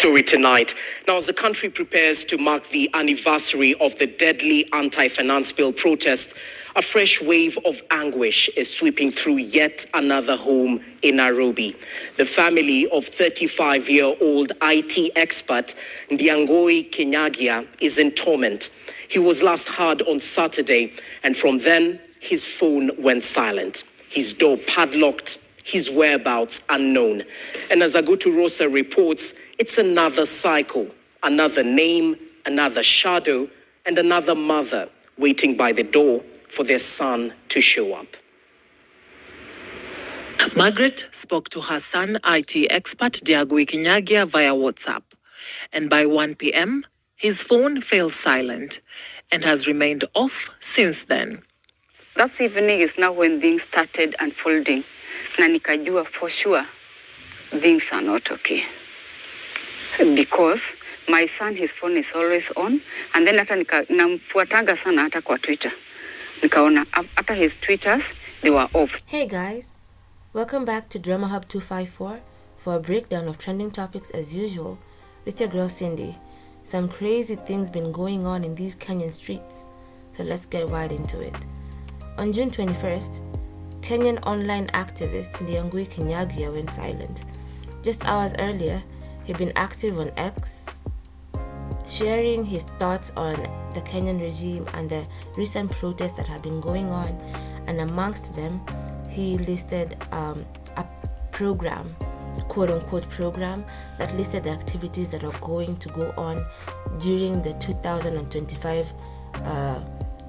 story tonight. Now, as the country prepares to mark the anniversary of the deadly anti-finance bill protests, a fresh wave of anguish is sweeping through yet another home in Nairobi. The family of 35-year-old IT expert Ndiangui Kinyagia is in torment. He was last heard on Saturday, and from then, his phone went silent. His door padlocked, his whereabouts unknown. And as Carlee Russell reports, it's another cycle, another name, another shadow, and another mother waiting by the door for their son to show up. Margaret spoke to her son, IT expert Ndiangui Kinyagia, via WhatsApp. And by 1 p.m., his phone fell silent and has remained off since then. That evening is now when things started unfolding. Na nikajua for sure things are not okay. Because my son, his phone is always on. And then hata namfuatanga sana hata kwa Twitter. Nikaona after his Twitters, they were off. Hey guys, welcome back to Drama Hub 254 for a breakdown of trending topics as usual with your girl Cindy. Some crazy things been going on in these Kenyan streets, so let's get right into it. On June 21st, Kenyan online activist Ndiangui Kinyagia went silent. Just hours earlier, he'd been active on X, sharing his thoughts on the Kenyan regime and the recent protests that have been going on, and amongst them, he listed a program, quote-unquote program, that listed the activities that are going to go on during the 2025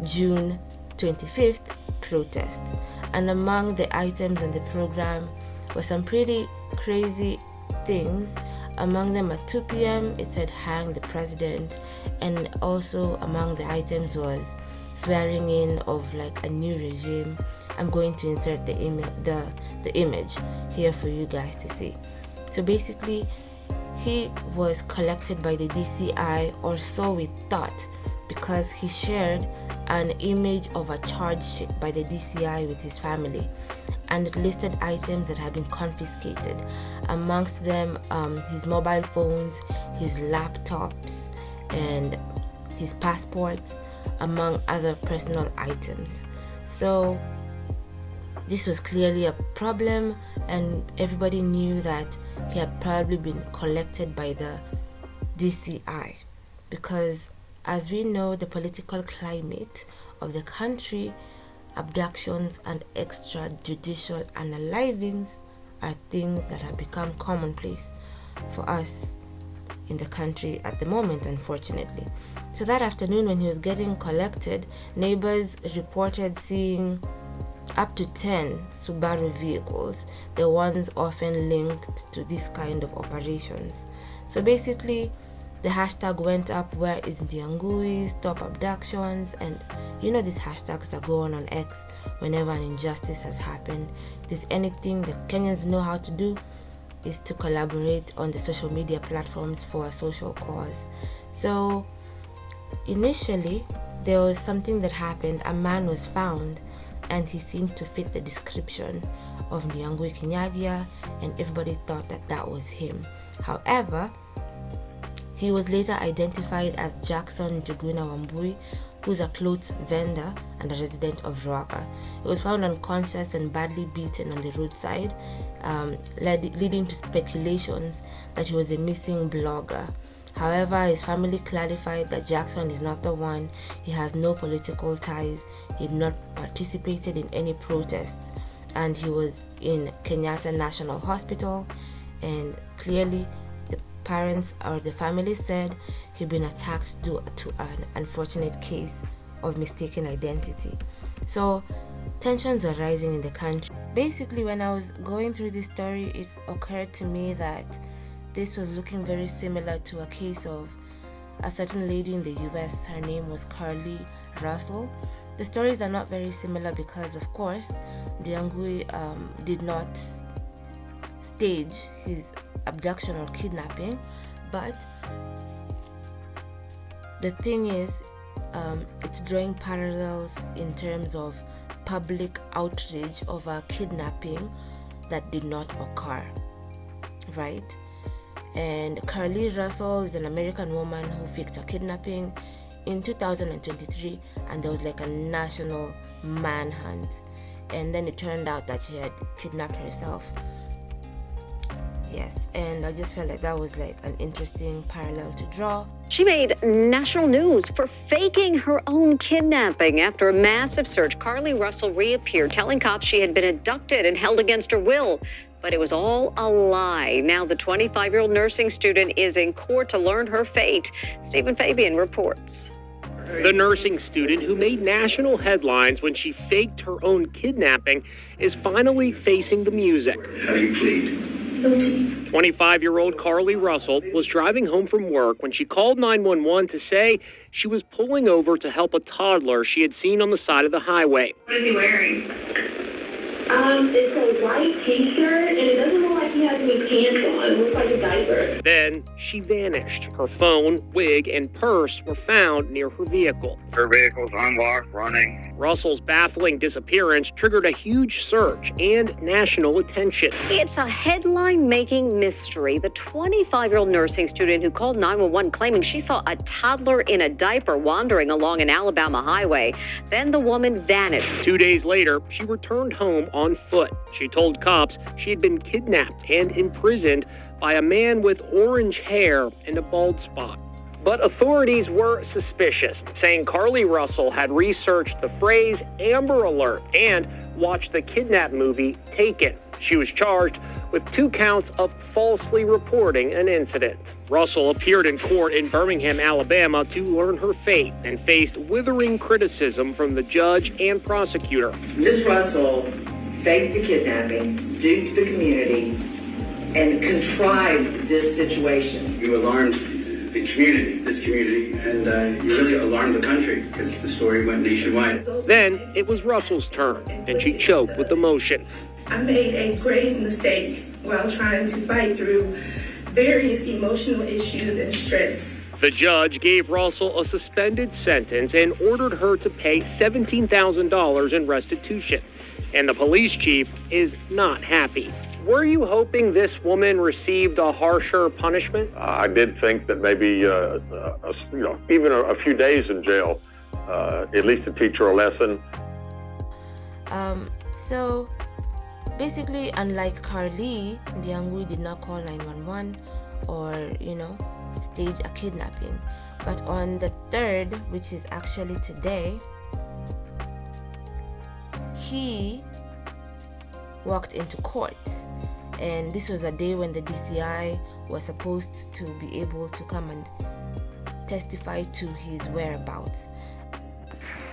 June 25th protests. And among the items in the program were some pretty crazy things. Among them at 2 p.m. it said hang the president, and also among the items was swearing in of like a new regime. I'm going to insert the image here for you guys to see. So basically, he was collected by the DCI, or so we thought, because he shared an image of a charge sheet by the DCI with his family, and it listed items that had been confiscated. Amongst them, his mobile phones, his laptops, and his passports, among other personal items. So this was clearly a problem, and everybody knew that he had probably been collected by the DCI, because as we know, the political climate of the country, abductions and extrajudicial unalivings are things that have become commonplace for us in the country at the moment, unfortunately. So that afternoon, when he was getting collected, neighbors reported seeing up to 10 Subarus vehicles, the ones often linked to this kind of operations. So basically, the hashtag went up, where is Ndiangui'S, stop abductions, and you know these hashtags that go on X whenever an injustice has happened. If there's anything that Kenyans know how to do, is to collaborate on the social media platforms for a social cause. So initially, there was something that happened. A man was found, and he seemed to fit the description of Ndiangui Kinyagia, and everybody thought that that was him. However, he was later identified as Jackson Njuguna Wambui, who's a clothes vendor and a resident of Ruaka. He was found unconscious and badly beaten on the roadside, leading to speculations that he was a missing blogger. However, his family clarified that Jackson is not the one. He has no political ties. He had not participated in any protests, and he was in Kenyatta National Hospital, and clearly parents or the family said he'd been attacked due to an unfortunate case of mistaken identity. So tensions are rising in the country. Basically, when I was going through this story, it occurred to me that this was looking very similar to a case of a certain lady in the US. Her name was Carlee Russell. The stories are not very similar because, of course, Ndiangui did not stage his abduction or kidnapping, but the thing is, it's drawing parallels in terms of public outrage over kidnapping that did not occur, right? And Carlee Russell is an American woman who faked a kidnapping in 2023, and there was like a national manhunt. And then it turned out that she had kidnapped herself. Yes, and I just felt like that was like an interesting parallel to draw. She made national news for faking her own kidnapping. After a massive search, Carlee Russell reappeared, telling cops she had been abducted and held against her will. But it was all a lie. Now the 25-year-old nursing student is in court to learn her fate. Stephen Fabian reports. The nursing student who made national headlines when she faked her own kidnapping is finally facing the music. How do you plead? Guilty. 25-year-old Carlee Russell was driving home from work when she called 911 to say she was pulling over to help a toddler she had seen on the side of the highway. What is he wearing? It's a white t-shirt, and it doesn't look like he has any pants on. It looks like a diaper. Then she vanished. Her phone, wig, and purse were found near her vehicle. Her vehicle's unlocked, running. Russell's baffling disappearance triggered a huge search and national attention. It's a headline-making mystery. The 25-year-old nursing student who called 911 claiming she saw a toddler in a diaper wandering along an Alabama highway. Then the woman vanished. 2 days later, she returned home on foot. She told cops she had been kidnapped and imprisoned by a man with orange hair and a bald spot. But authorities were suspicious, saying Carlee Russell had researched the phrase Amber Alert and watched the kidnap movie Taken. She was charged with 2 counts of falsely reporting an incident. Russell appeared in court in Birmingham, Alabama to learn her fate and faced withering criticism from the judge and prosecutor. Ms. Russell faked a kidnapping, duped the community, and contrived this situation. You alarmed the community, this community, and you really alarmed the country because the story went nationwide. Then it was Russell's turn, and she choked with emotion. I made a grave mistake while trying to fight through various emotional issues and stress. The judge gave Russell a suspended sentence and ordered her to pay $17,000 in restitution. And the police chief is not happy. Were you hoping this woman received a harsher punishment? I did think that maybe, even a few days in jail, at least to teach her a lesson. So basically, unlike Carlee, Ndiangui did not call 911 or, stage a kidnapping. But on the 3rd, which is actually today, he walked into court. And this was a day when the DCI was supposed to be able to come and testify to his whereabouts.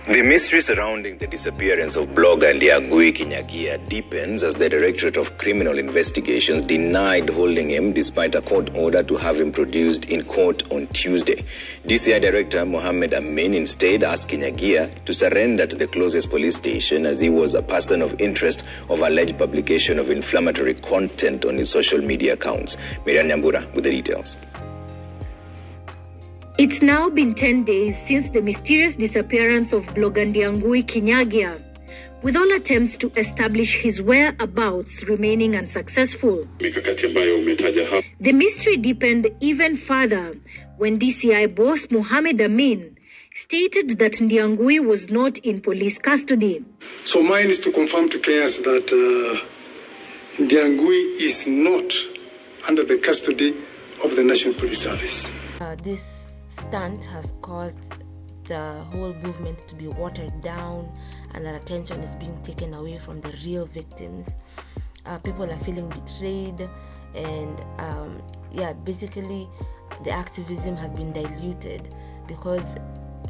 The mystery surrounding the disappearance of blogger Ndiangui Kinyagia deepens as the Directorate of Criminal Investigations denied holding him despite a court order to have him produced in court on Tuesday. DCI Director Mohammed Amin instead asked Kinyagia to surrender to the closest police station as he was a person of interest of alleged publication of inflammatory content on his social media accounts. Miriam Nyambura with the details. It's now been 10 days since the mysterious disappearance of blogger Ndiangui Kinyagia, with all attempts to establish his whereabouts remaining unsuccessful. The mystery deepened even further when DCI boss Mohammed Amin stated that Ndiangui was not in police custody. So mine is to confirm to Kenyans that Ndiangui is not under the custody of the National Police Service. This stunt has caused the whole movement to be watered down, and that attention is being taken away from the real victims. People are feeling betrayed, and basically the activism has been diluted because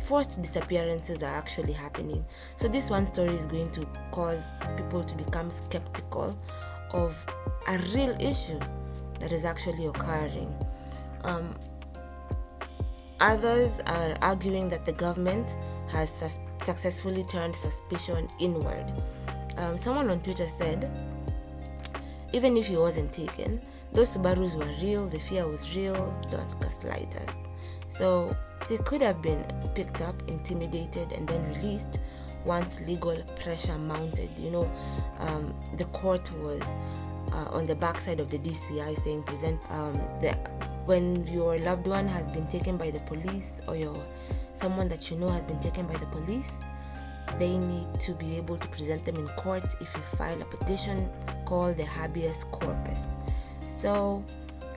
forced disappearances are actually happening. So this one story is going to cause people to become skeptical of a real issue that is actually occurring. Others are arguing that the government has successfully turned suspicion inward. Someone on Twitter said, even if he wasn't taken, those Subarus were real, the fear was real, don't gaslight us. So he could have been picked up, intimidated, and then released once legal pressure mounted. The court was on the backside of the DCI saying when your loved one has been taken by the police, or someone that you know has been taken by the police, they need to be able to present them in court if you file a petition called the habeas corpus. So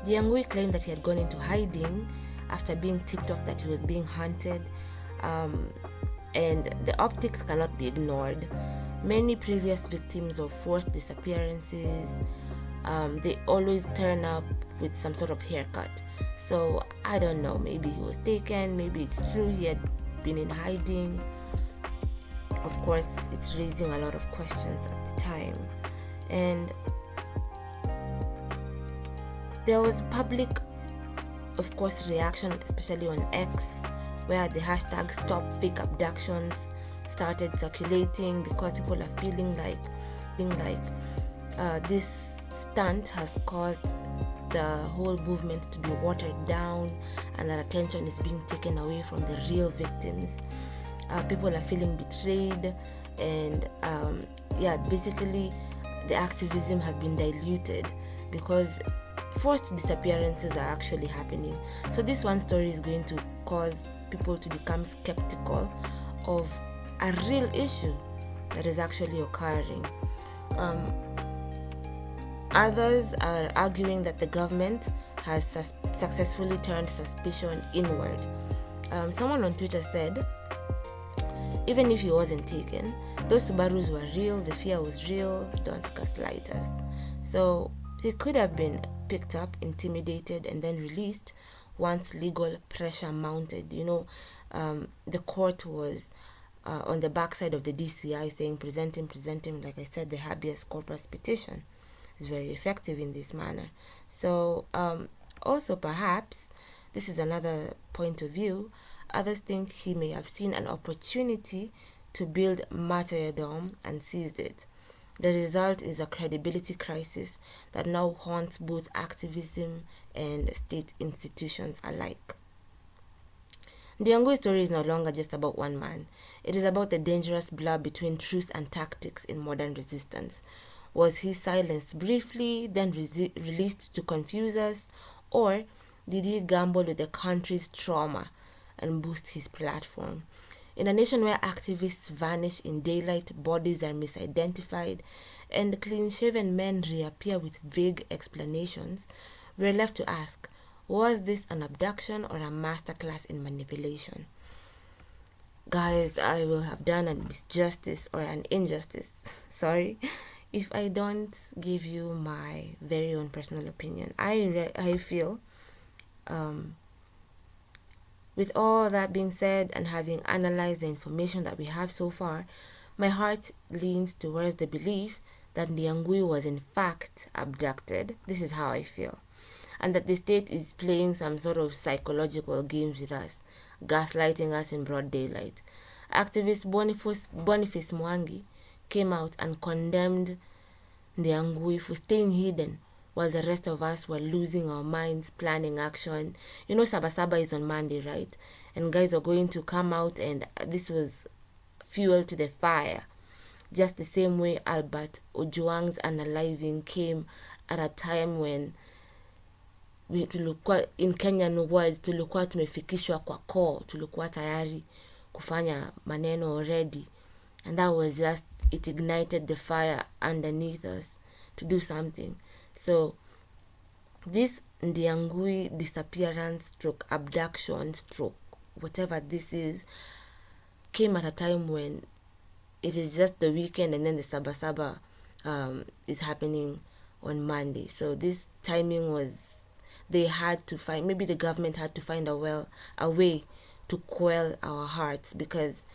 Ndiangui claimed that he had gone into hiding after being tipped off that he was being hunted, and the optics cannot be ignored. Many previous victims of forced disappearances, they always turn up with some sort of haircut. So I don't know, maybe he was taken, maybe it's true he had been in hiding. Of course, it's raising a lot of questions at the time. And there was public, of course, reaction, especially on X, where the hashtag Stop Fake Abductions started circulating because people are feeling like this stunt has caused the whole movement to be watered down, and that attention is being taken away from the real victims. People are feeling betrayed, and basically the activism has been diluted because forced disappearances are actually happening. So this one story is going to cause people to become skeptical of a real issue that is actually occurring. Others are arguing that the government has successfully turned suspicion inward. Someone on Twitter said, even if he wasn't taken, those Subarus were real, the fear was real, don't gaslight us. So he could have been picked up, intimidated, and then released once legal pressure mounted. The court was on the backside of the DCI saying present him. Like I said, the habeas corpus petition is very effective in this manner. So also perhaps, this is another point of view, others think he may have seen an opportunity to build martyrdom and seized it. The result is a credibility crisis that now haunts both activism and state institutions alike. Ndiangui's story is no longer just about one man. It is about the dangerous blur between truth and tactics in modern resistance. Was he silenced briefly, then released to confuse us? Or did he gamble with the country's trauma and boost his platform? In a nation where activists vanish in daylight, bodies are misidentified, and clean-shaven men reappear with vague explanations, we're left to ask, was this an abduction or a masterclass in manipulation? Guys, I will have done a misjustice or an injustice, sorry, if I don't give you my very own personal opinion. I feel, with all that being said and having analyzed the information that we have so far, my heart leans towards the belief that Ndiangui was in fact abducted. This is how I feel. And that the state is playing some sort of psychological games with us, gaslighting us in broad daylight. Activist Boniface Mwangi came out and condemned Ndiangui for staying hidden while the rest of us were losing our minds, planning action. Sabasaba is on Monday, right? And guys are going to come out, and this was fuel to the fire. Just the same way Albert Ojwang's unaliving came at a time when tulikuwa, in Kenyan words, tulikuwa tumefikishwa kwa core, tulikuwa tayari kufanya maneno already. And that was just, it ignited the fire underneath us to do something. So this Ndiangui disappearance / abduction / whatever this is came at a time when it is just the weekend, and then the Sabasaba is happening on Monday. So this timing was, they had to find, maybe the government had to find a way to quell our hearts, because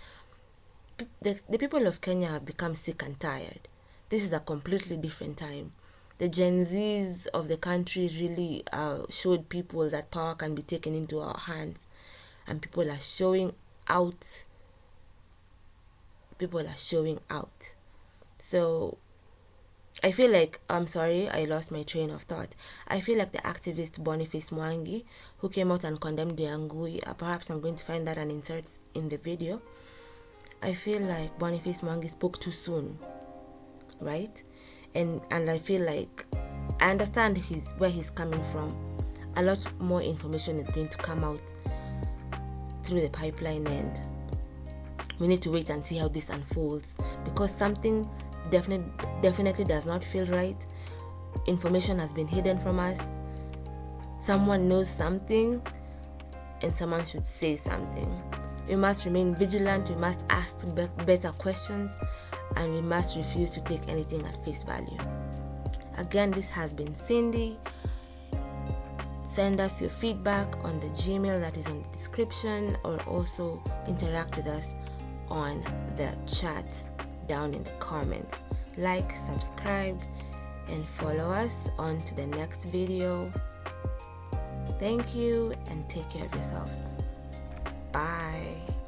the people of Kenya have become sick and tired. This is a completely different time. The Gen Zs of the country really showed people that power can be taken into our hands, and people are showing out. So I feel like, I'm sorry, I lost my train of thought. I feel like the activist Boniface Mwangi, who came out and condemned Ndiangui, perhaps I'm going to find that and insert in the video. I feel like Boniface Mwangi spoke too soon, right? And I feel like I understand where he's coming from. A lot more information is going to come out through the pipeline, and we need to wait and see how this unfolds, because something definitely does not feel right. Information has been hidden from us. Someone knows something, and someone should say something. We must remain vigilant, we must ask better questions, and we must refuse to take anything at face value. Again, this has been Cindy. Send us your feedback on the Gmail that is in the description, or also interact with us on the chat down in the comments. Like, subscribe, and follow us on to the next video. Thank you, and take care of yourselves. Bye.